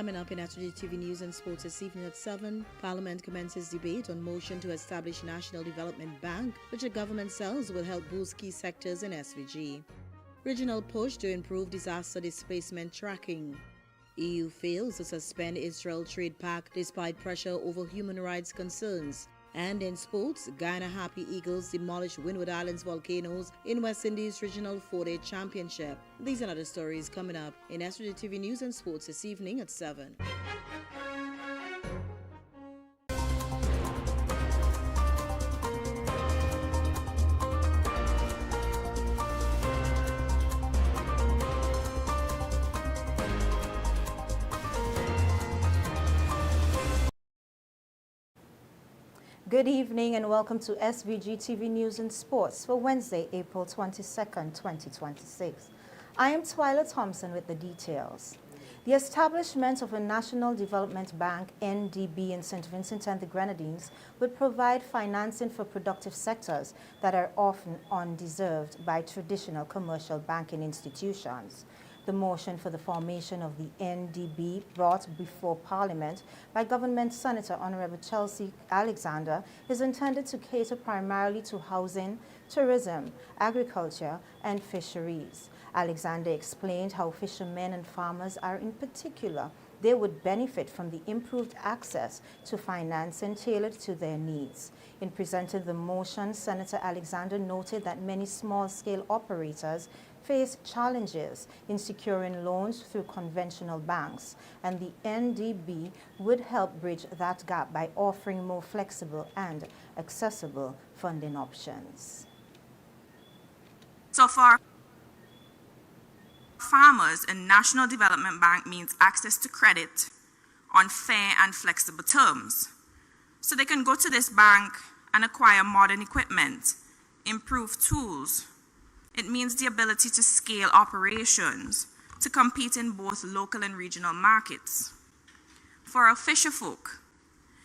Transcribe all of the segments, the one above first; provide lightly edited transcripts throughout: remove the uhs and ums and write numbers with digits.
Coming up in SVG-TV News and Sports this evening at 7, Parliament commences debate on motion to establish National Development Bank, which the government says will help boost key sectors in SVG. Regional push to improve disaster displacement tracking. EU fails to suspend Israel trade pact despite pressure over human rights concerns. And in sports, Guyana Happy Eagles demolish Windward Islands volcanoes in West Indies Regional 4-Day Championship. These and other stories coming up in SVG-TV News and Sports this evening at 7. Good evening and welcome to SVG-TV News and Sports for Wednesday, April 22nd, 2026. I am Twyla Thompson with the details. The establishment of a National Development Bank, NDB, in St. Vincent and the Grenadines would provide financing for productive sectors that are often undeserved by traditional commercial banking institutions. The motion for the formation of the NDB brought before Parliament by Government Senator Honorable Chelsea Alexander is intended to cater primarily to housing, tourism, agriculture, and fisheries. Alexander explained how fishermen and farmers are in particular. They would benefit from the improved access to financing tailored to their needs. In presenting the motion, Senator Alexander noted that many small-scale operators face challenges in securing loans through conventional banks, and the NDB would help bridge that gap by offering more flexible and accessible funding options. So for farmers, a National Development Bank means access to credit on fair and flexible terms. So they can go to this bank and acquire modern equipment, improved tools. It means the ability to scale operations, to compete in both local and regional markets. For our fisherfolk,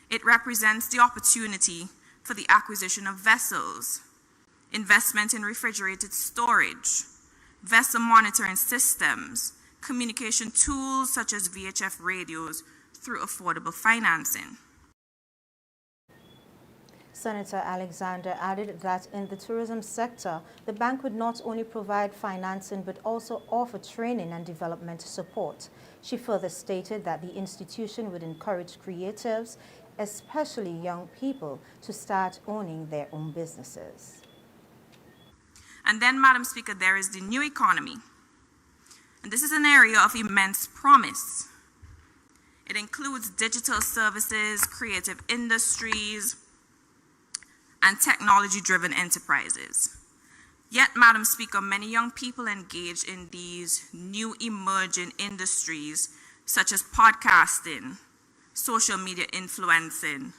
it represents the opportunity for the acquisition of vessels, investment in refrigerated storage, vessel monitoring systems, communication tools such as VHF radios through affordable financing. Senator Alexander added that in the tourism sector, the bank would not only provide financing but also offer training and development support. She further stated that the institution would encourage creatives, especially young people, to start owning their own businesses. And then, Madam Speaker, there is the new economy. And this is an area of immense promise. It includes digital services, creative industries, and technology-driven enterprises. Yet, Madam Speaker, many young people engage in these new emerging industries such as podcasting, social media influencing,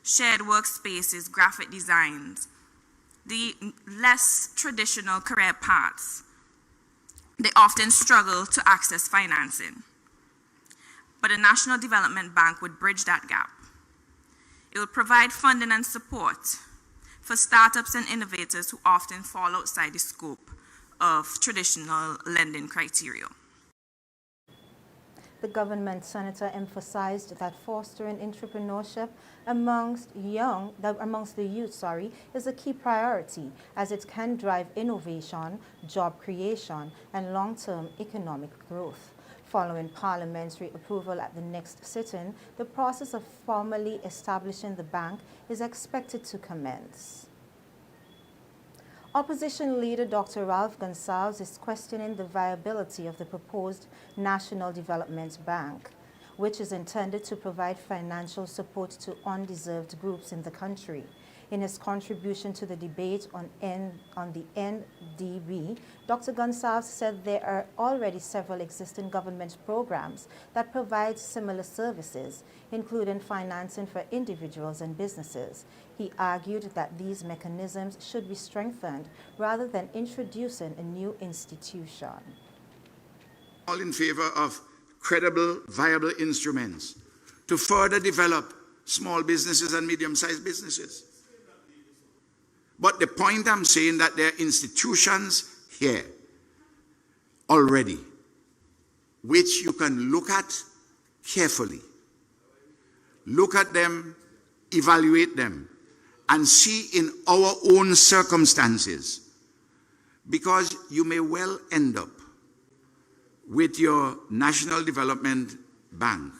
shared workspaces, graphic designs, the less traditional career paths. They often struggle to access financing. But a National Development Bank would bridge that gap. It would provide funding and support for startups and innovators who often fall outside the scope of traditional lending criteria. The government senator emphasized that fostering entrepreneurship amongst the youth is a key priority, as it can drive innovation, job creation, and long-term economic growth. Following parliamentary approval at the next sitting, the process of formally establishing the bank is expected to commence. Opposition leader Dr. Ralph Gonsalves is questioning the viability of the proposed National Development Bank, which is intended to provide financial support to undeserved groups in the country. In his contribution to the debate on the NDB, Dr. Gonsalves said there are already several existing government programs that provide similar services, including financing for individuals and businesses. He argued that these mechanisms should be strengthened rather than introducing a new institution. All in favor of credible, viable instruments to further develop small businesses and medium-sized businesses. But the point I'm saying that there are institutions here already which you can look at, carefully. Look at them, evaluate them, and see in our own circumstances, because you may well end up with your National Development Bank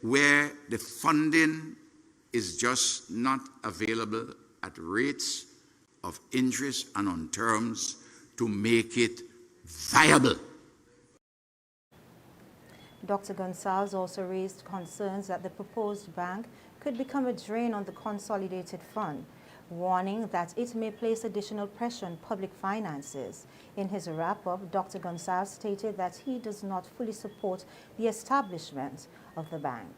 where the funding is just not available at rates of interest and on terms to make it viable. Dr. Gonsalves also raised concerns that the proposed bank could become a drain on the consolidated fund, warning that it may place additional pressure on public finances. In his wrap-up, Dr. Gonsalves stated that he does not fully support the establishment of the bank.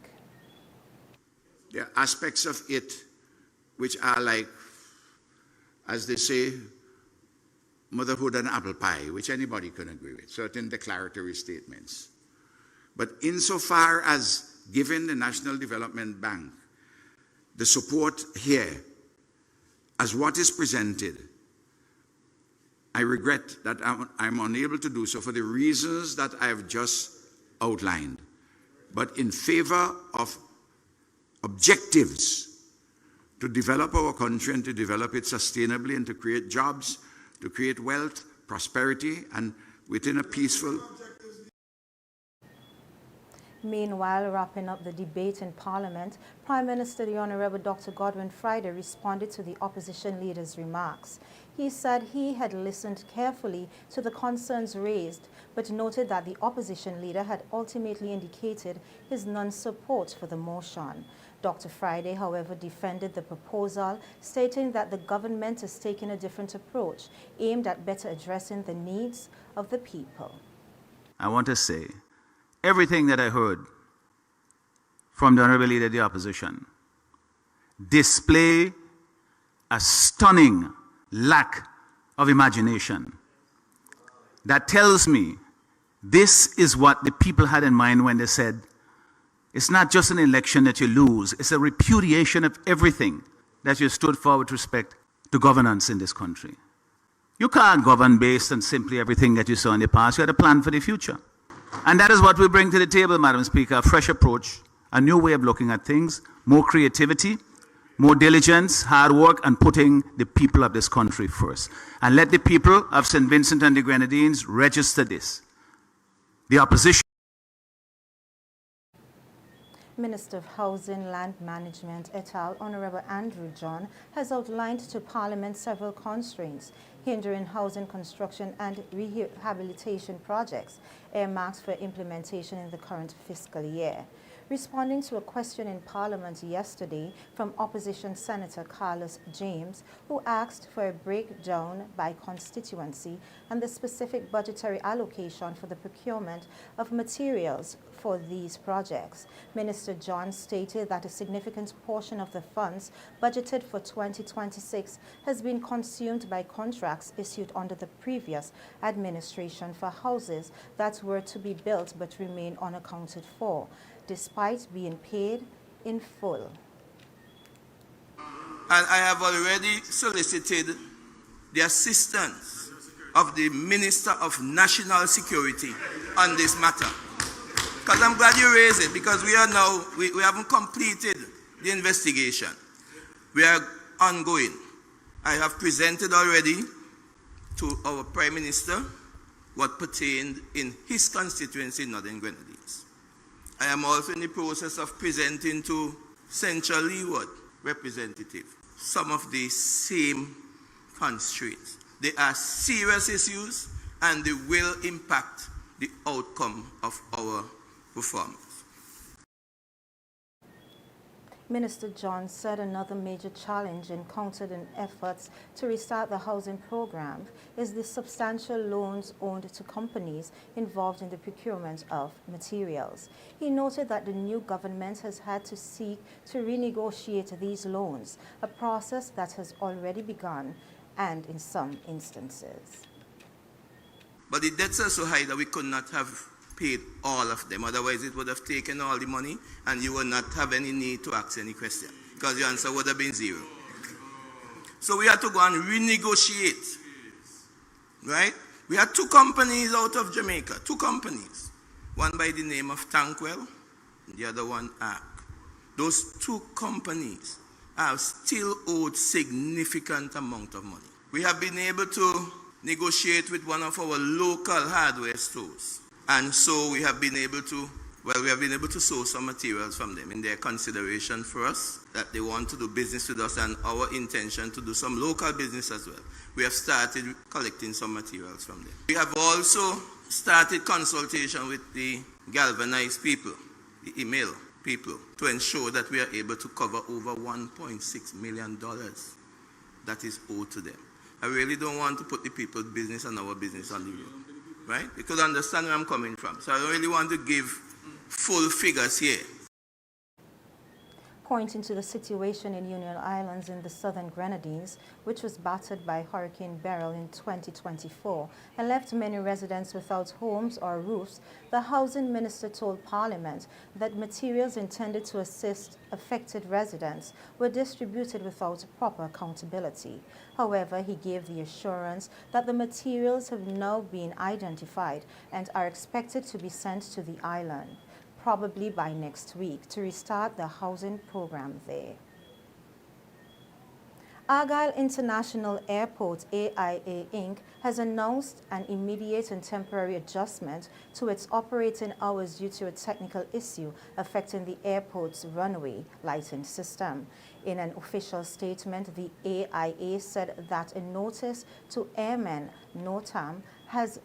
There are aspects of it which are like, as they say, motherhood and apple pie, which anybody can agree with, certain declaratory statements. But insofar as giving the National Development Bank the support here as what is presented, I regret that I'm unable to do so for the reasons that I have just outlined. But in favor of objectives to develop our country and to develop it sustainably and to create jobs, to create wealth, prosperity, and within a peaceful. Meanwhile, wrapping up the debate in Parliament, Prime Minister the Honourable Dr. Godwin Friday responded to the opposition leader's remarks. He said he had listened carefully to the concerns raised, but noted that the opposition leader had ultimately indicated his non-support for the motion. Dr. Friday, however, defended the proposal, stating that the government is taking a different approach, aimed at better addressing the needs of the people. I want to say, everything that I heard from the Honourable Leader of the Opposition display a stunning lack of imagination. That tells me this is what the people had in mind when they said, it's not just an election that you lose, it's a repudiation of everything that you stood for with respect to governance in this country. You can't govern based on simply everything that you saw in the past. You had a plan for the future. And that is what we bring to the table, Madam Speaker, a fresh approach, a new way of looking at things, more creativity, more diligence, hard work, and putting the people of this country first. And let the people of St. Vincent and the Grenadines register this. The opposition. Minister of Housing, Land Management, et al., Honourable Andrew John, has outlined to Parliament several constraints hindering housing construction and rehabilitation projects earmarked for implementation in the current fiscal year. Responding to a question in Parliament yesterday from opposition Senator Carlos James, who asked for a breakdown by constituency and the specific budgetary allocation for the procurement of materials for these projects, Minister John stated that a significant portion of the funds budgeted for 2026 has been consumed by contracts issued under the previous administration for houses that were to be built but remain unaccounted for, despite being paid in full. And I have already solicited the assistance of the Minister of National Security on this matter. Because I'm glad you raised it, because we haven't completed the investigation. We are ongoing. I have presented already to our Prime Minister what pertained in his constituency, Northern Grenadines. I am also in the process of presenting to Central Leeward representative some of the same constraints. They are serious issues and they will impact the outcome of our performance. Minister John said another major challenge encountered in efforts to restart the housing program is the substantial loans owed to companies involved in the procurement of materials. He noted that the new government has had to seek to renegotiate these loans, a process that has already begun and in some instances. But the debts are so high that we could not have paid all of them. Otherwise, it would have taken all the money and you would not have any need to ask any question because the answer would have been zero. So we had to go and renegotiate, right? We had two companies out of Jamaica, two companies one by the name of Tankwell, the other one ARC. Those two companies have still owed significant amount of money. We have been able to negotiate with one of our local hardware stores. And so we have been able to source some materials from them in their consideration for us, that they want to do business with us and our intention to do some local business as well. We have started collecting some materials from them. We have also started consultation with the galvanized people, the email people, to ensure that we are able to cover over $1.6 million that is owed to them. I really don't want to put the people's business and our business on the road, right? You could understand where I'm coming from. So I don't really want to give full figures here. Pointing to the situation in Union Islands in the southern Grenadines, which was battered by Hurricane Beryl in 2024 and left many residents without homes or roofs, the housing minister told Parliament that materials intended to assist affected residents were distributed without proper accountability. However, he gave the assurance that the materials have now been identified and are expected to be sent to the island, probably by next week, to restart the housing program there. Argyle International Airport, AIA Inc., has announced an immediate and temporary adjustment to its operating hours due to a technical issue affecting the airport's runway lighting system. In an official statement, the AIA said that a notice to airmen, NOTAM, has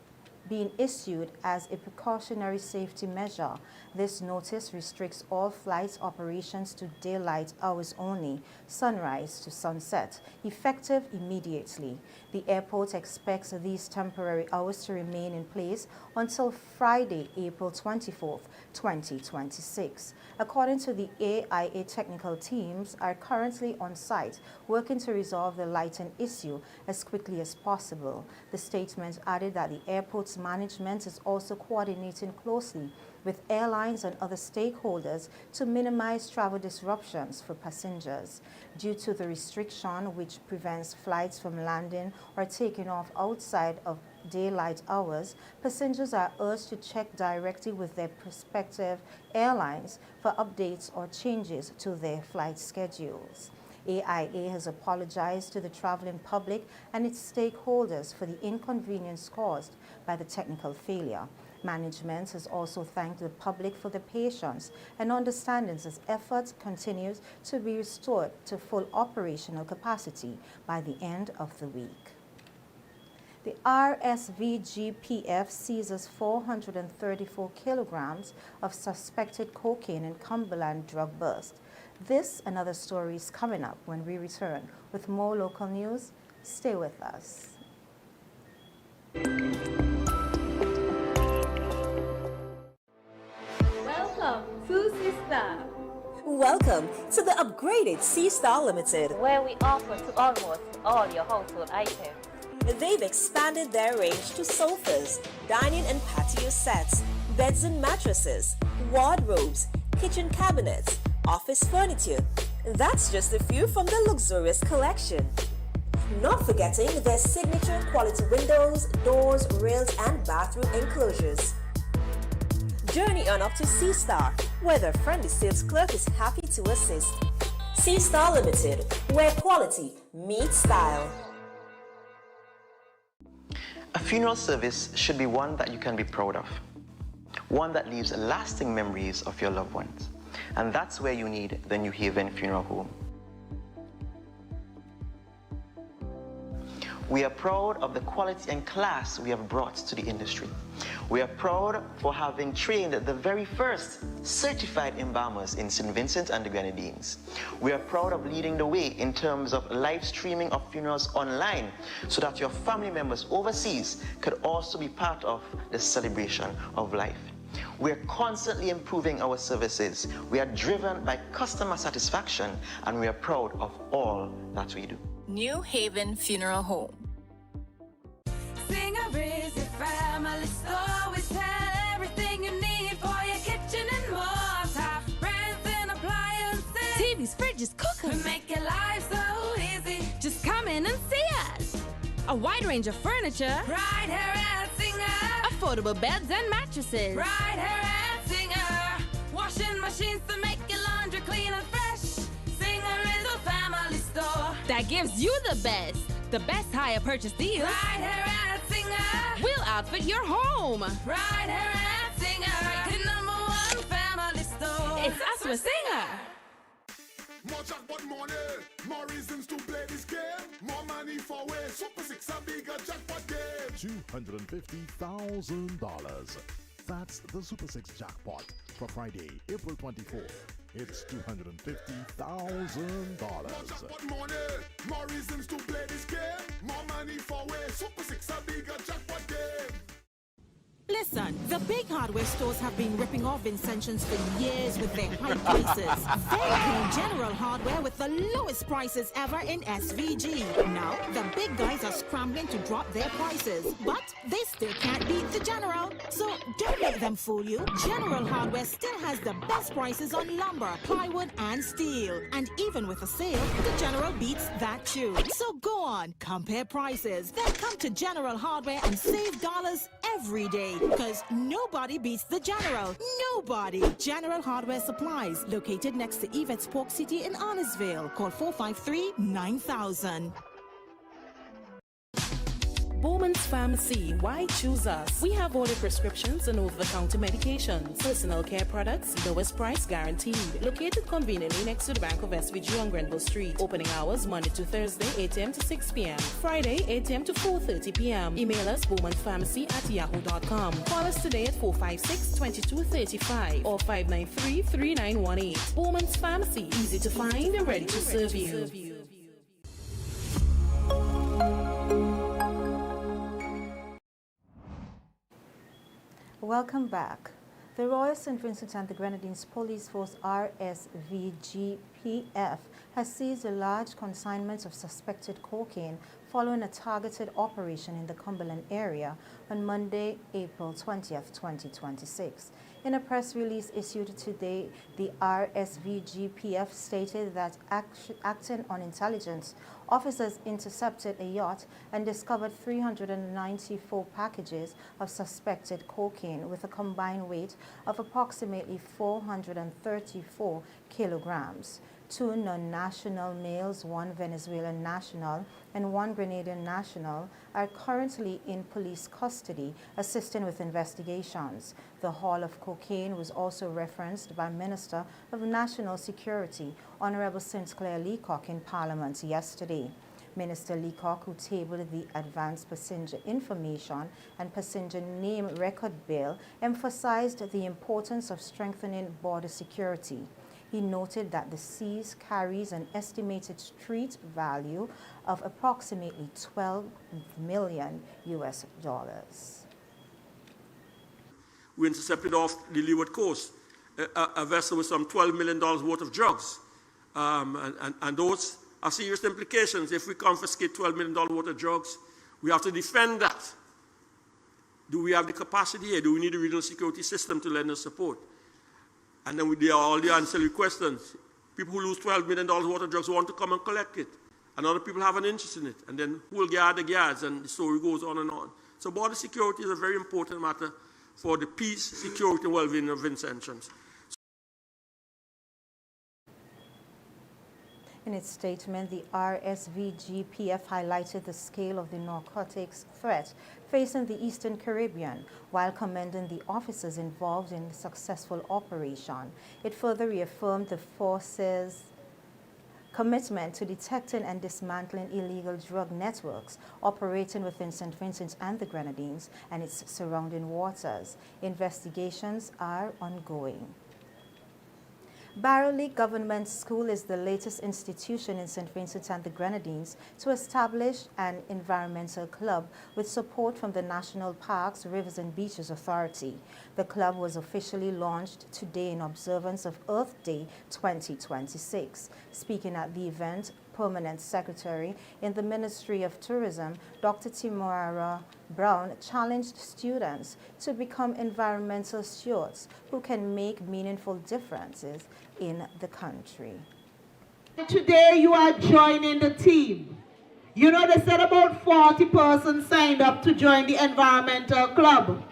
been issued as a precautionary safety measure. This notice restricts all flight operations to daylight hours only, sunrise to sunset, effective immediately. The airport expects these temporary hours to remain in place until Friday, April 24th, 2026. According to the AIA, technical teams are currently on site working to resolve the lighting issue as quickly as possible. The statement added that the airport's management is also coordinating closely with airlines and other stakeholders to minimize travel disruptions for passengers. Due to the restriction which prevents flights from landing or taking off outside of daylight hours, passengers are urged to check directly with their prospective airlines for updates or changes to their flight schedules. AIA has apologized to the traveling public and its stakeholders for the inconvenience caused by the technical failure. Management has also thanked the public for their patience and understanding as efforts continue to be restored to full operational capacity by the end of the week. The RSVGPF seizes 434 kilograms of suspected cocaine in Cumberland drug bust. This and other stories coming up when we return with more local news. Stay with us. Welcome to SeaStar. Welcome to the upgraded SeaStar Limited, where we offer to almost all your household items. They've expanded their range to sofas, dining and patio sets, beds and mattresses, wardrobes, kitchen cabinets, office furniture. That's just a few from the luxurious collection. Not forgetting their signature quality windows, doors, rails and bathroom enclosures. Journey on up to SeaStar, where their friendly sales clerk is happy to assist. SeaStar Limited, where quality meets style. A funeral service should be one that you can be proud of, one that leaves lasting memories of your loved ones. And that's where you need the New Haven Funeral Home. We are proud of the quality and class we have brought to the industry. We are proud for having trained the very first certified embalmers in St. Vincent and the Grenadines. We are proud of leading the way in terms of live streaming of funerals online so that your family members overseas could also be part of the celebration of life. We are constantly improving our services. We are driven by customer satisfaction and we are proud of all that we do. New Haven Funeral Home. Sing a busy family store. We tell everything you need for your kitchen and more. Top brands and appliances. TVs, fridges, cookers. We make your life so easy. Just come in and see us. A wide range of furniture. Right here at Singer. A affordable beds and mattresses. Right here at Singer. Washing machines to make your laundry clean and fresh. Singer is a family store that gives you the best hire purchase deals. Right here at Singer. We'll outfit your home. Right here at Singer. The #1 family store. It's us with Singer. More jackpot money, more reasons to play this game. More money for way. Super 6 a bigger jackpot game. $250,000. That's the Super 6 jackpot for Friday, April 24th. It's $250,000. More jackpot money, more reasons to play this game. More money for way. Super 6 a bigger jackpot game. Listen, the big hardware stores have been ripping off Vincentians for years with their high prices. They came General Hardware with the lowest prices ever in SVG. Now, the big guys are scrambling to drop their prices, but they still can't beat the General. So don't let them fool you. General Hardware still has the best prices on lumber, plywood, and steel. And even with a sale, the General beats that too. So go on, compare prices, then come to General Hardware and save dollars every day. Because nobody beats the General. Nobody. General Hardware Supplies, located next to Yvette's Pork City in Arnesville. Call 453-9000. Bowman's Pharmacy, why choose us? We have all the prescriptions and over-the-counter medications, personal care products, lowest price guaranteed. Located conveniently next to the Bank of SVG on Grenville Street. Opening hours Monday to Thursday, 8 a.m. to 6 p.m. Friday, 8 a.m. to 4:30 p.m. Email us bowmanspharmacy@yahoo.com. Call us today at 456-2235 or 593-3918. Bowman's Pharmacy, easy to find and ready to serve you. Welcome back. The Royal St. Vincent and the Grenadines Police Force RSVGPF has seized a large consignment of suspected cocaine following a targeted operation in the Cumberland area on Monday, April 20th, 2026. In a press release issued today, the RSVGPF stated that acting on intelligence, officers intercepted a yacht and discovered 394 packages of suspected cocaine with a combined weight of approximately 434 kilograms. 2 non-national males, 1 Venezuelan national and 1 Grenadian national, are currently in police custody, assisting with investigations. The haul of cocaine was also referenced by Minister of National Security, Honorable Sinclair Leacock, in Parliament yesterday. Minister Leacock, who tabled the Advanced Passenger Information and Passenger Name Record Bill, emphasized the importance of strengthening border security. He noted that the seize carries an estimated street value of approximately $12 million. We intercepted off the leeward coast a vessel with some $12 million worth of drugs. And those are serious implications. If we confiscate $12 million worth of drugs, we have to defend that. Do we have the capacity here? Do we need a regional security system to lend us support? And then there are all the ancillary questions. People who lose $12 million worth of drugs want to come and collect it. And other people have an interest in it. And then who will guard the guards? And the story goes on and on. So border security is a very important matter for the peace, security, and well-being of Vincentians. In its statement, the RSVGPF highlighted the scale of the narcotics threat facing the Eastern Caribbean, while commending the officers involved in the successful operation. It further reaffirmed the force's commitment to detecting and dismantling illegal drug networks operating within St. Vincent and the Grenadines and its surrounding waters. Investigations are ongoing. Barrow Lake Government School is the latest institution in St. Vincent and the Grenadines to establish an environmental club with support from the National Parks, Rivers and Beaches Authority. The club was officially launched today in observance of Earth Day 2026. Speaking at the event, Permanent Secretary in the Ministry of Tourism, Dr. Timora Brown, challenged students to become environmental stewards who can make meaningful differences in the country. Today you are joining the team. You know, they said about 40 persons signed up to join the environmental club.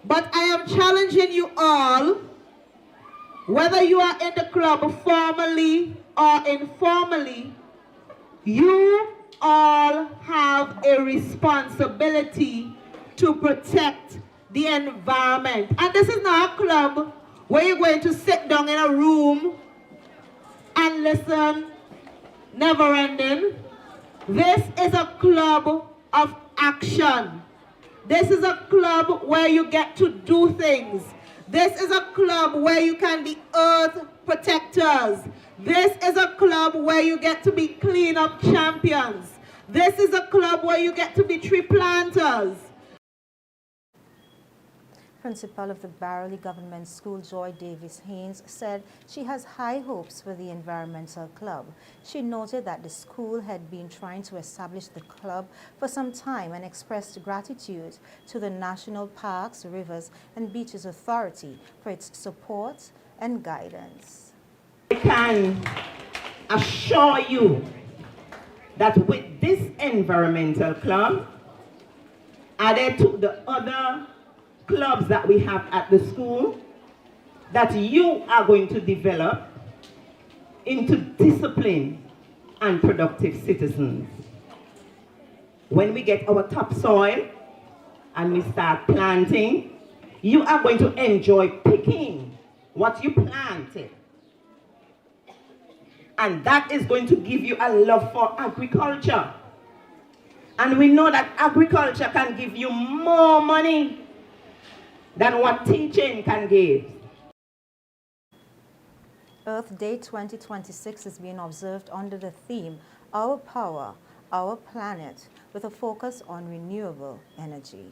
But I am challenging you all, whether you are in the club formally or informally, you all have a responsibility to protect the environment. And this is not a club where you're going to sit down in a room and listen, never ending. This is a club of action. This is a club where you get to do things. This is a club where you can be earth protectors. This is a club where you get to be cleanup champions. This is a club where you get to be tree planters. Principal of the Barely Government School, Joy Davis Haynes, said she has high hopes for the environmental club. She noted that the school had been trying to establish the club for some time and expressed gratitude to the National Parks, Rivers and Beaches Authority for its support and guidance. I can assure you that with this environmental club, added to the other clubs that we have at the school, that you are going to develop into disciplined and productive citizens. When we get our topsoil and we start planting, you are going to enjoy picking what you planted. And that is going to give you a love for agriculture. And we know that agriculture can give you more money than what teaching can give. Earth Day 2026 is being observed under the theme, Our Power, Our Planet, with a focus on renewable energy.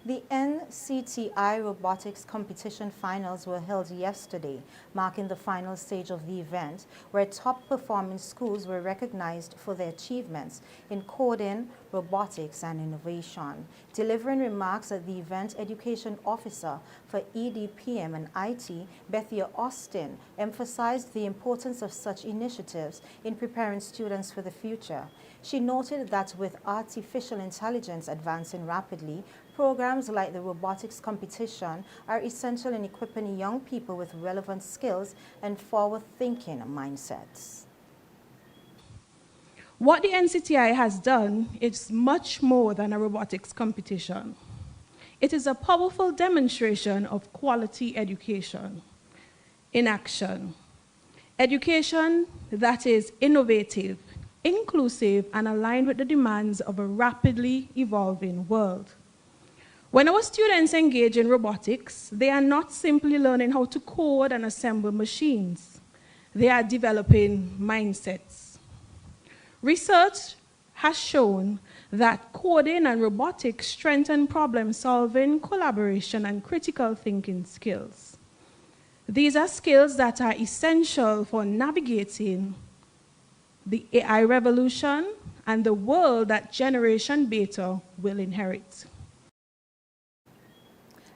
The NCTI Robotics Competition Finals were held yesterday, marking the final stage of the event, where top-performing schools were recognized for their achievements in coding, robotics, and innovation. Delivering remarks at the event, Education Officer for EDPM and IT, Bethia Austin, emphasized the importance of such initiatives in preparing students for the future. She noted that with artificial intelligence advancing rapidly, programs like the robotics competition are essential in equipping young people with relevant skills and forward-thinking mindsets. What the NCTI has done is much more than a robotics competition. It is a powerful demonstration of quality education in action. Education that is innovative, inclusive, and aligned with the demands of a rapidly evolving world. When our students engage in robotics, they are not simply learning how to code and assemble machines. They are developing mindsets. Research has shown that coding and robotics strengthen problem-solving, collaboration, and critical thinking skills. These are skills that are essential for navigating the AI revolution and the world that Generation Beta will inherit.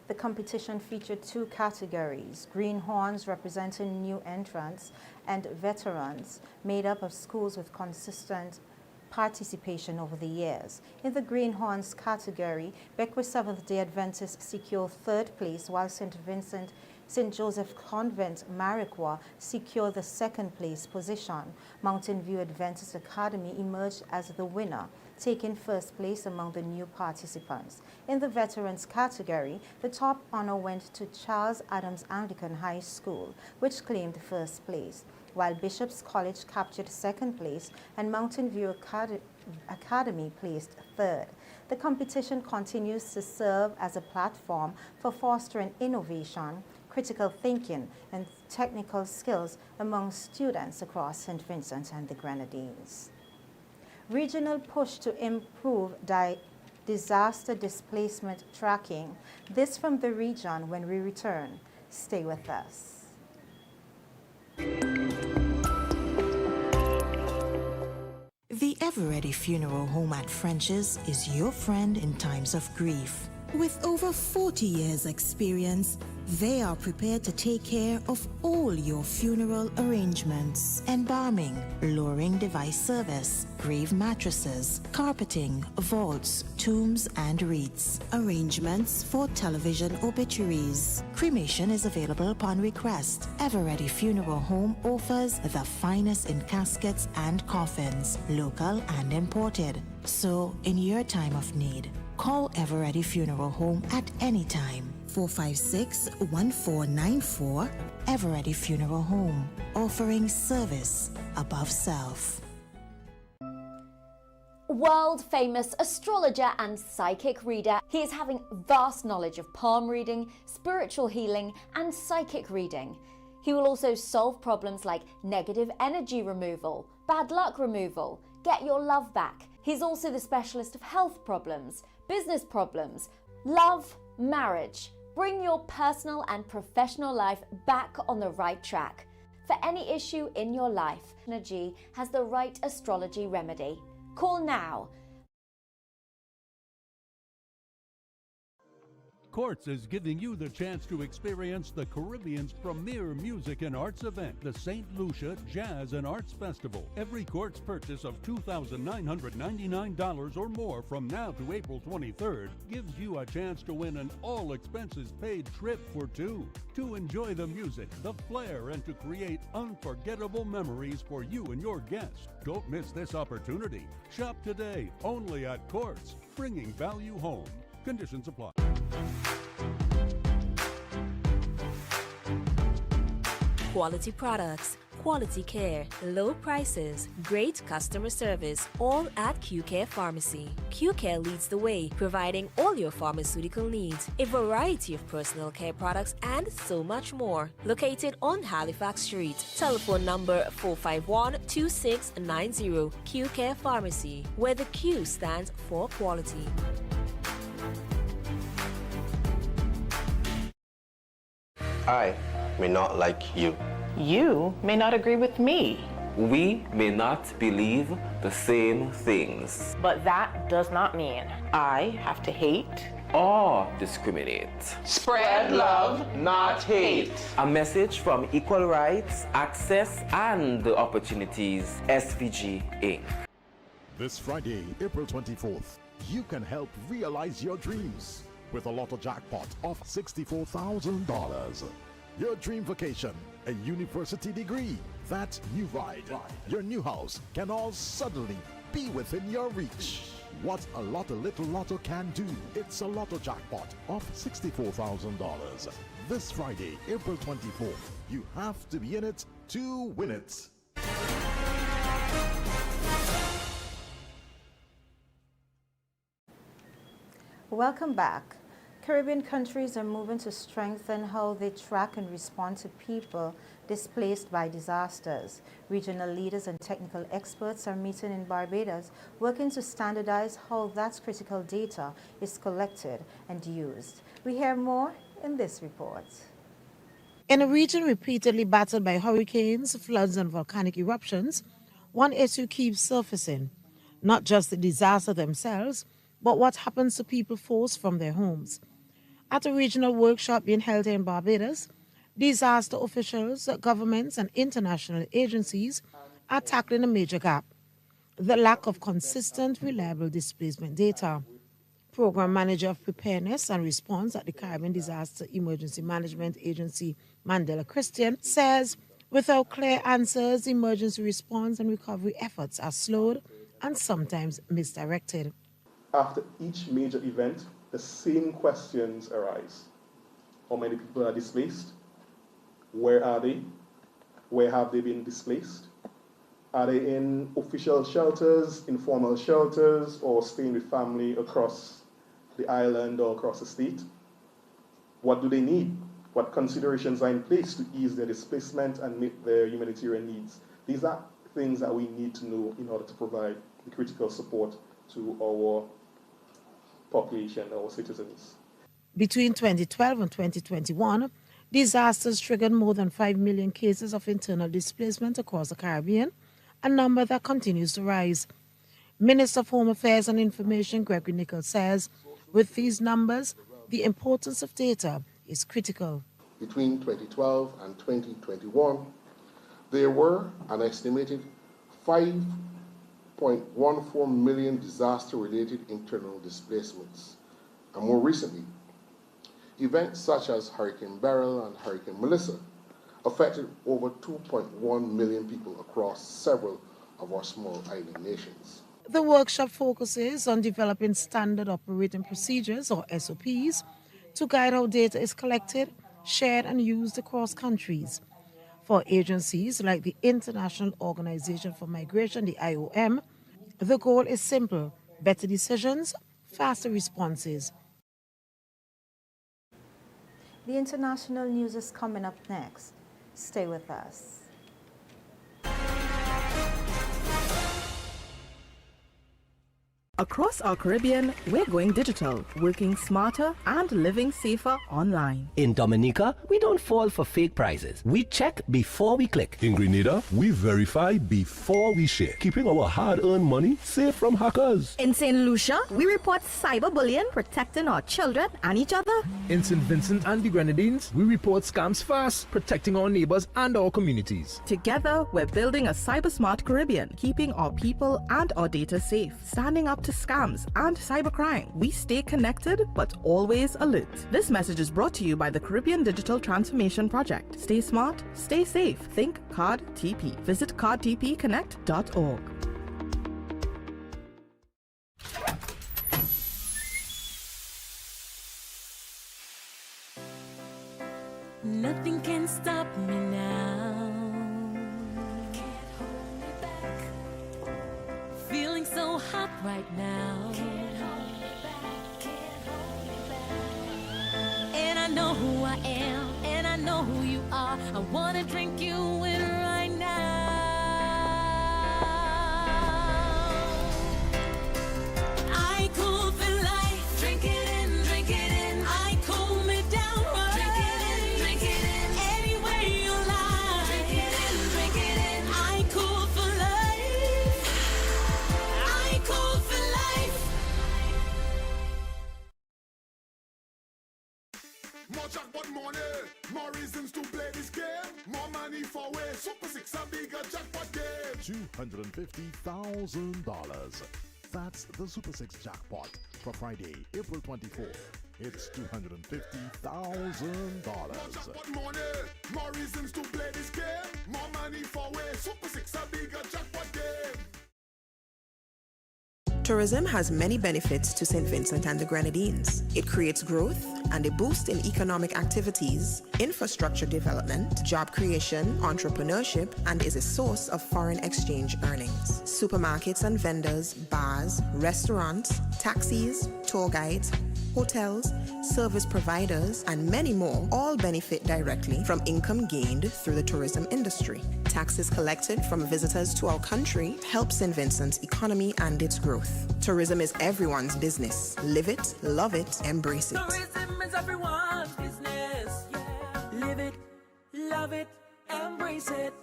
The competition featured two categories, greenhorns representing new entrants and veterans, made up of schools with consistent participation over the years. In the greenhorns category, Beckwith Seventh-day Adventists secured third place, while St. Joseph Convent, Mariquah, secured the second place position. Mountain View Adventist Academy emerged as the winner, taking first place among the new participants. In the veterans category, the top honor went to Charles Adams Anglican High School, which claimed first place, while Bishop's College captured second place and Mountain View Academy placed third. The competition continues to serve as a platform for fostering innovation, critical thinking, and technical skills among students across St. Vincent and the Grenadines. Regional push to improve disaster displacement tracking. This from the region when we return. Stay with us. The Ever Ready Funeral Home at French's is your friend in times of grief. With over 40 years' experience, they are prepared to take care of all your funeral arrangements. Embalming, lowering device service, grave mattresses, carpeting, vaults, tombs and wreaths. Arrangements for television obituaries. Cremation is available upon request. Ever-Ready Funeral Home offers the finest in caskets and coffins, local and imported. So, in your time of need, call Ever-Ready Funeral Home at any time. 456-1494, Ever-Ready Funeral Home, offering service above self. World-famous astrologer and psychic reader, he is having vast knowledge of palm reading, spiritual healing, and psychic reading. He will also solve problems like negative energy removal, bad luck removal, get your love back. He's also the specialist of health problems, business problems, love, marriage. Bring your personal and professional life back on the right track. For any issue in your life, Energy has the right astrology remedy. Call now. Courts is giving you the chance to experience the Caribbean's premier music and arts event, the St. Lucia Jazz and Arts Festival. Every Courts purchase of $2,999 or more from now to April 23rd gives you a chance to win an all-expenses-paid trip for two to enjoy the music, the flair, and to create unforgettable memories for you and your guests. Don't miss this opportunity. Shop today only at Courts, bringing value home. Conditions apply. Quality products, quality care, low prices, great customer service, all at Q-Care Pharmacy. Q-Care leads the way, providing all your pharmaceutical needs, a variety of personal care products, and so much more. Located on Halifax Street. Telephone number 451-2690. Q-Care Pharmacy, where the Q stands for quality. I may not like you. You may not agree with me. We may not believe the same things. But that does not mean I have to hate or discriminate. Spread love, not hate. A message from Equal Rights, Access and Opportunities, SVG Inc. This Friday, April 24th, you can help realize your dreams with a lotto jackpot of $64,000. Your dream vacation, a university degree, that new ride, your new house can all suddenly be within your reach. What a little lotto can do. It's a lotto jackpot of $64,000. This Friday, April 24th. You have to be in it to win it. Welcome back. Caribbean countries are moving to strengthen how they track and respond to people displaced by disasters. Regional leaders and technical experts are meeting in Barbados, working to standardize how that critical data is collected and used. We hear more in this report. In a region repeatedly battered by hurricanes, floods, and volcanic eruptions, one issue keeps surfacing: not just the disaster themselves, but what happens to people forced from their homes. At a regional workshop being held in Barbados, disaster officials, governments, and international agencies are tackling a major gap: the lack of consistent, reliable displacement data. Program Manager of Preparedness and Response at the Caribbean Disaster Emergency Management Agency, Mandela Christian, says without clear answers, emergency response and recovery efforts are slowed and sometimes misdirected. After each major event, the same questions arise. How many people are displaced? Where are they? Where have they been displaced? Are they in official shelters, informal shelters, or staying with family across the island or across the state? What do they need? What considerations are in place to ease their displacement and meet their humanitarian needs? These are things that we need to know in order to provide the critical support to our population, our citizens. Between 2012 and 2021, disasters triggered more than 5 million cases of internal displacement across the Caribbean, a number that continues to rise. Minister of Home Affairs and Information Gregory Nichols says with these numbers, the importance of data is critical. Between 2012 and 2021, there were an estimated 5.14 million disaster-related internal displacements. And more recently, events such as Hurricane Beryl and Hurricane Melissa affected over 2.1 million people across several of our small island nations. The workshop focuses on developing standard operating procedures, or SOPs, to guide how data is collected, shared and used across countries. For agencies like the International Organization for Migration, the IOM, the goal is simple: better decisions, faster responses. The international news is coming up next. Stay with us. Across our Caribbean, we're going digital, working smarter and living safer online. In Dominica, we don't fall for fake prices. We check before we click. In Grenada, we verify before we share, keeping our hard-earned money safe from hackers. In St. Lucia, we report cyberbullying, protecting our children and each other. In St. Vincent and the Grenadines, we report scams fast, protecting our neighbors and our communities. Together, we're building a cyber-smart Caribbean, keeping our people and our data safe, standing up to scams and cybercrime. We stay connected, but always alert. This message is brought to you by the Caribbean Digital Transformation Project. Stay smart, stay safe. Think Card TP. Visit cardtpconnect.org. Nothing can stop me now. Feeling so hot right now. And I know who I am, and I know who you are. I wanna drink you in right now. I cool for life, drink it in, drink it in. I cool me down, right? Drink it in, any way you like. Drink it in, drink it in. I cool for life. Cool for life. More jackpot money, more reasons to play this game. More money for way. Super 6 a bigger jackpot game. $250,000. That's the Super 6 jackpot for Friday, April 24th. It's $250,000. Jackpot money, more reasons to play this game. More money for way. Super 6 a bigger jackpot game. Tourism has many benefits to St. Vincent and the Grenadines. It creates growth and a boost in economic activities, infrastructure development, job creation, entrepreneurship, and is a source of foreign exchange earnings. Supermarkets and vendors, bars, restaurants, taxis, tour guides, hotels, service providers, and many more all benefit directly from income gained through the tourism industry. Taxes collected from visitors to our country help St. Vincent's economy and its growth. Tourism is everyone's business. Live it, love it, embrace it. Tourism is everyone's business. Yeah. Live it, love it, embrace it.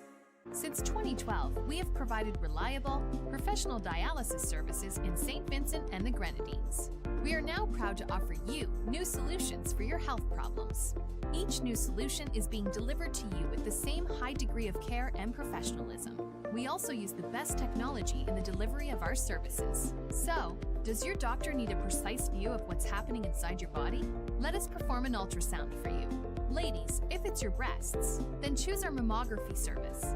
Since 2012, we have provided reliable, professional dialysis services in St. Vincent and the Grenadines. We are now proud to offer you new solutions for your health problems. Each new solution is being delivered to you with the same high degree of care and professionalism. We also use the best technology in the delivery of our services. So, does your doctor need a precise view of what's happening inside your body? Let us perform an ultrasound for you. Ladies, if it's your breasts, then choose our mammography service.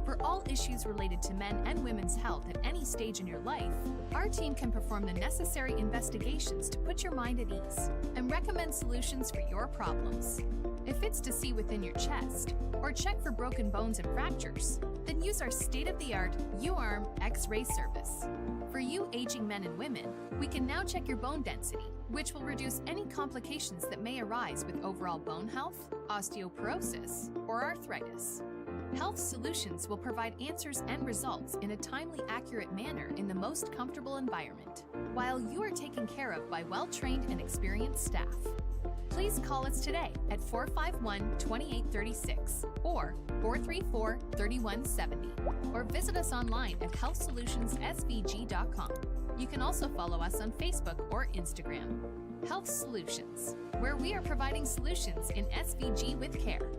For all issues related to men and women's health at any stage in your life, our team can perform the necessary investigations to put your mind at ease and recommend solutions for your problems. If it's to see within your chest or check for broken bones and fractures, then use our state-of-the-art U-Arm X-ray service. For you aging men and women, we can now check your bone density, which will reduce any complications that may arise with overall bone health, osteoporosis, or arthritis. Health Solutions will provide answers and results in a timely, accurate manner in the most comfortable environment, while you are taken care of by well-trained and experienced staff. Please call us today at 451-2836 or 434-3170, or visit us online at healthsolutionssvg.com. You can also follow us on Facebook or Instagram. Health Solutions, where we are providing solutions in SVG with care.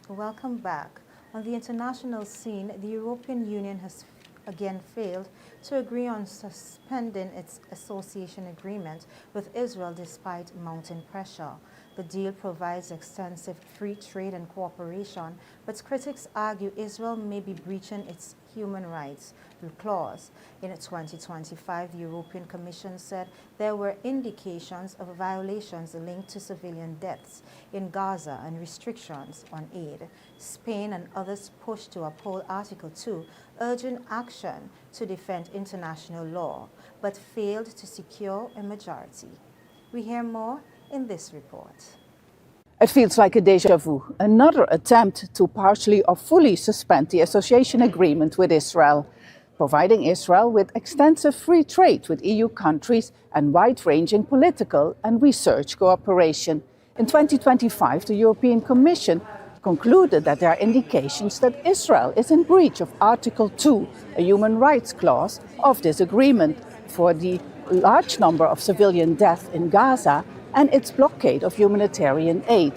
Welcome back. On the international scene, the European Union has again failed to agree on suspending its association agreement with Israel despite mounting pressure. The deal provides extensive free trade and cooperation, but critics argue Israel may be breaching its human rights clause. In 2025, the European Commission said there were indications of violations linked to civilian deaths in Gaza and restrictions on aid. Spain and others pushed to uphold Article 2, urging action to defend international law, but failed to secure a majority. We hear more in this report. It feels like a déjà vu, another attempt to partially or fully suspend the association agreement with Israel, providing Israel with extensive free trade with EU countries and wide-ranging political and research cooperation. In 2025, the European Commission concluded that there are indications that Israel is in breach of Article 2, a human rights clause of this agreement, for the large number of civilian deaths in Gaza and its blockade of humanitarian aid.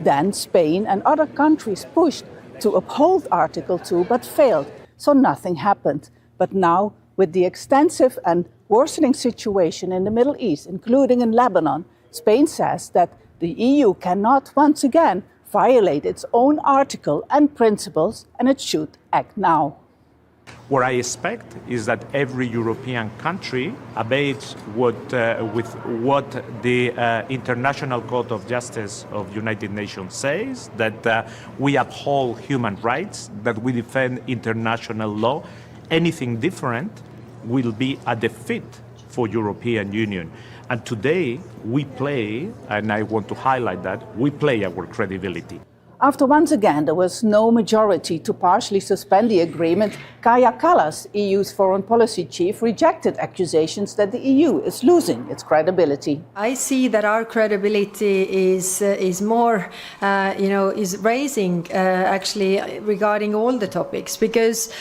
Then Spain and other countries pushed to uphold Article 2 but failed, so nothing happened. But now, with the extensive and worsening situation in the Middle East, including in Lebanon, Spain says that the EU cannot once again violate its own article and principles, and it should act now. What I expect is that every European country obeys with what the International Court of Justice of the United Nations says, that we uphold human rights, that we defend international law. Anything different will be a defeat for European Union. And today we play, and I want to highlight that, we play our credibility. After once again there was no majority to partially suspend the agreement, Kaja Kallas, EU's foreign policy chief, rejected accusations that the EU is losing its credibility. I see that our credibility is more, is raising actually regarding all the topics, because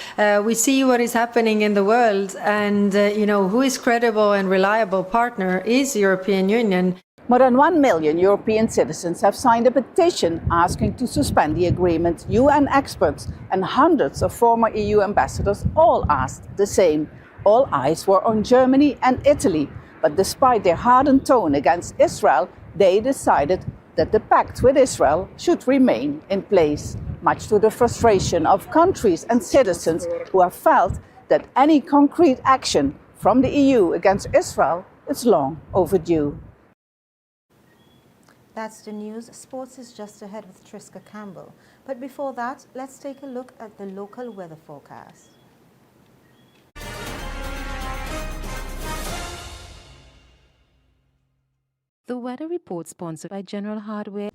we see what is happening in the world, and who is credible and reliable partner is the European Union. More than 1 million European citizens have signed a petition asking to suspend the agreement. UN experts and hundreds of former EU ambassadors all asked the same. All eyes were on Germany and Italy, but despite their hardened tone against Israel, they decided that the pact with Israel should remain in place, much to the frustration of countries and citizens who have felt that any concrete action from the EU against Israel is long overdue. That's the news. Sports is just ahead with Triska Campbell. But before that, let's take a look at the local weather forecast. The weather report sponsored by General Hardware.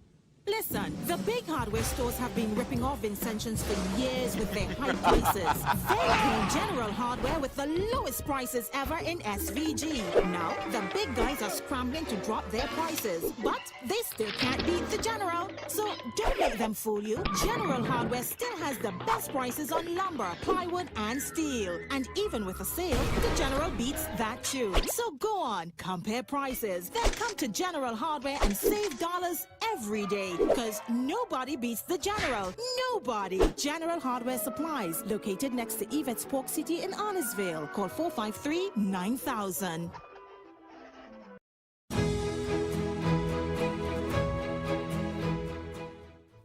Listen, the big hardware stores have been ripping off Vincentions for years with their high prices. They came General Hardware with the lowest prices ever in SVG. Now, the big guys are scrambling to drop their prices, but they still can't beat the General. So don't let them fool you. General Hardware still has the best prices on lumber, plywood, and steel. And even with a sale, the General beats that too. So go on, compare prices. Then come to General Hardware and save dollars every day. Because nobody beats the General. Nobody. General Hardware Supplies, located next to Yvette's Pork City in Arnesville. Call 453-9000.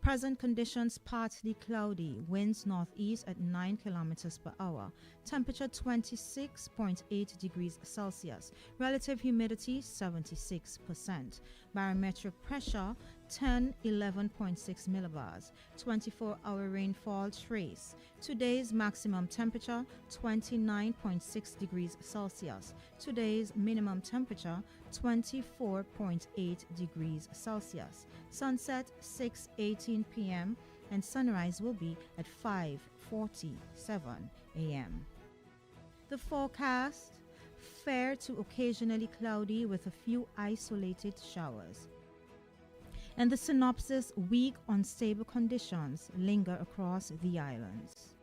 Present conditions partly cloudy, winds northeast at 9 kilometers per hour, temperature 26.8 degrees Celsius, relative humidity 76%, barometric pressure 11.6 millibars, 24-hour rainfall trace. Today's maximum temperature 29.6 degrees Celsius, today's minimum temperature 24.8 degrees Celsius. Sunset 6:18 p.m. and sunrise will be at 5:47 a.m. The forecast: fair to occasionally cloudy with a few isolated showers. And the synopsis: weak, unstable conditions linger across the islands.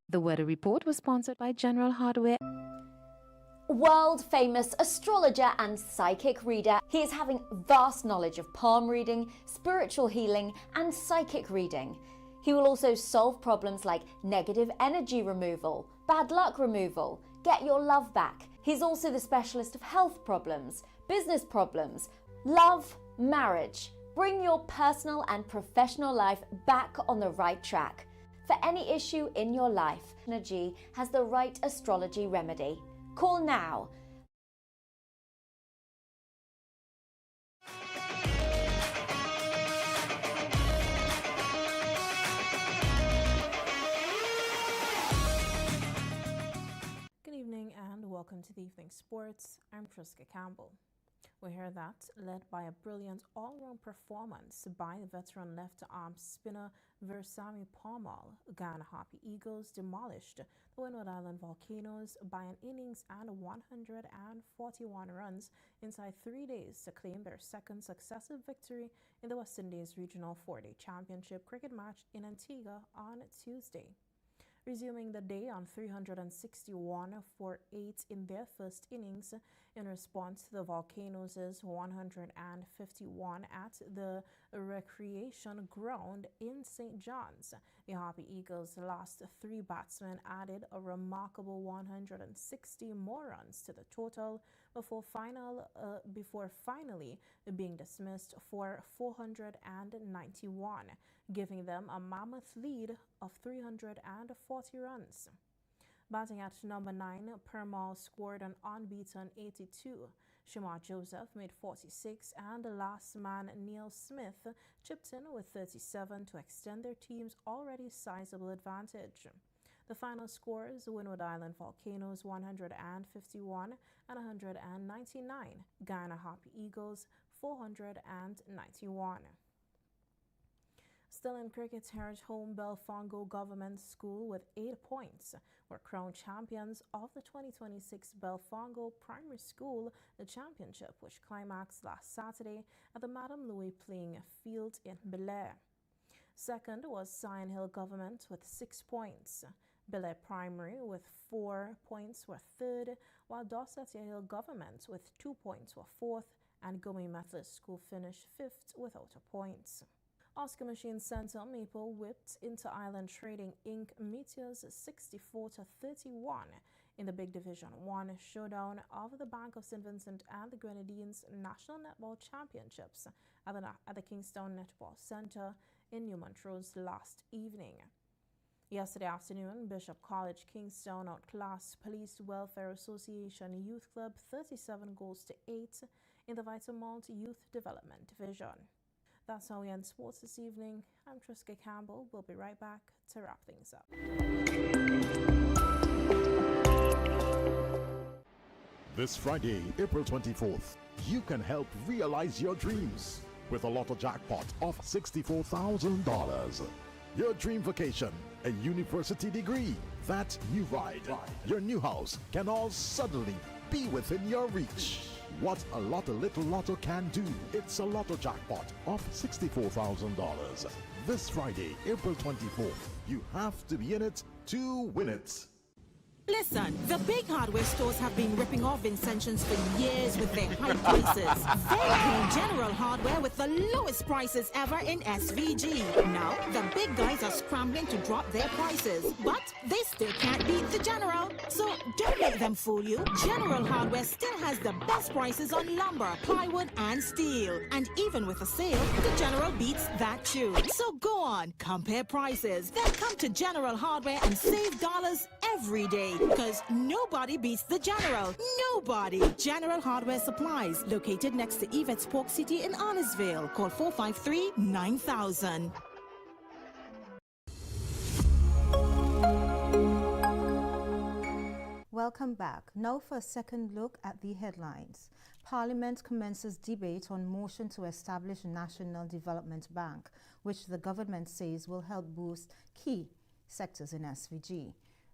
The weather report was sponsored by General Hardware. World-famous astrologer and psychic reader, he is having vast knowledge of palm reading, spiritual healing and psychic reading. He will also solve problems like negative energy removal, bad luck removal, get your love back. He's also the specialist of health problems, business problems, love, marriage. Bring your personal and professional life back on the right track. For any issue in your life, Energy has the right astrology remedy. Call now. Good evening and welcome to the Evening Sports. I'm Triska Campbell. We hear that, led by a brilliant all-round performance by the veteran left-arm spinner Versami Palmal, Ghana Harpy Eagles demolished the Windward Island Volcanoes by an innings and 141 runs inside 3 days to claim their second successive victory in the West Indies Regional 4-Day Championship cricket match in Antigua on Tuesday. Resuming the day on 361 for 8 in their first innings in response to the Volcanoes' 151 at the Recreation Ground in St. John's. The Harpy Eagles' last 3 batsmen added a remarkable 160 more runs to the total before finally being dismissed for 491, giving them a mammoth lead of 340 runs. Batting at number 9, Permal scored an unbeaten 82. Shamar Joseph made 46 and the last man Neil Smith chipped in with 37 to extend their team's already sizable advantage. The final scores, Windward Island Volcanoes 151 and 199, Ghana Harpy Eagles 491. Still in cricket, Heritage Home Belfongo Government School with 8 points were crowned champions of the 2026 Belfongo Primary School Championship, which climaxed last Saturday at the Madam Louis playing field in Belair. Second was Sion Hill Government with 6 points. Belair Primary with 4 points were third, while Dorsetshire Hill Government with 2 points were fourth, and Gomey Methodist School finished fifth without a point. Oscar Machine Center Maple whipped Inter Island Trading Inc. Meteors 64-31 in the Big Division 1 showdown of the Bank of St. Vincent and the Grenadines National Netball Championships at the Kingstown Netball Center in New Montrose last evening. Yesterday afternoon, Bishop College Kingstown outclassed Police Welfare Association Youth Club 37 goals to 8 in the Vitamalt Youth Development Division. That's how we end sports this evening. I'm Triska Campbell. We'll be right back to wrap things up. This Friday, April 24th, you can help realize your dreams with a lotto jackpot of $64,000. Your dream vacation, a university degree, that new ride, your new house can all suddenly be within your reach. What a little lotto can do. It's a lotto jackpot of $64,000. This Friday, April 24th. You have to be in it to win it. Listen, the big hardware stores have been ripping off Vincentians for years with their high prices. They came General Hardware with the lowest prices ever in SVG. Now, the big guys are scrambling to drop their prices, but they still can't beat the General. So don't let them fool you. General Hardware still has the best prices on lumber, plywood, and steel. And even with a sale, the General beats that too. So go on, compare prices. Then come to General Hardware and save dollars every day. Because nobody beats the General. Nobody. General Hardware Supplies, located next to Yvette's Pork City in Arnesville. Call 453-9000. Welcome back. Now for a second look at the headlines. Parliament commences debate on motion to establish a National Development Bank, which the government says will help boost key sectors in SVG.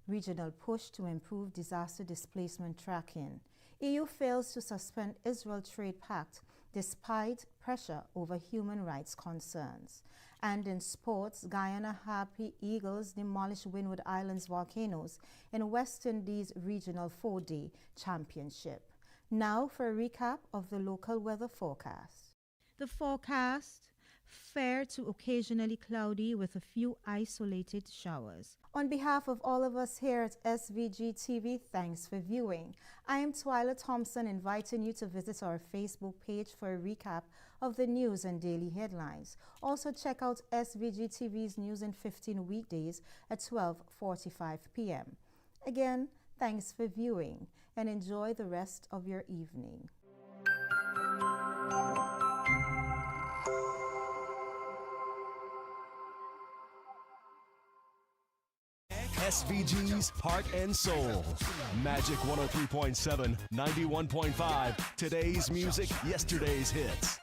Regional push to improve disaster displacement tracking. EU fails to suspend Israel trade pact despite pressure over human rights concerns. And in sports, Guyana Happy Eagles demolished Windward Islands volcanoes in West Indies Regional 4-Day Championship. Now for a recap of the local weather forecast. The forecast: fair to occasionally cloudy with a few isolated showers. On behalf of all of us here at SVG-TV, thanks for viewing. I am Twyla Thompson, inviting you to visit our Facebook page for a recap of the news and daily headlines. Also check out SVG-TV's News in 15 weekdays at 12:45 p.m. Again, thanks for viewing and enjoy the rest of your evening. SVG's Heart and Soul. Magic 103.7, 91.5. Today's music, yesterday's hits.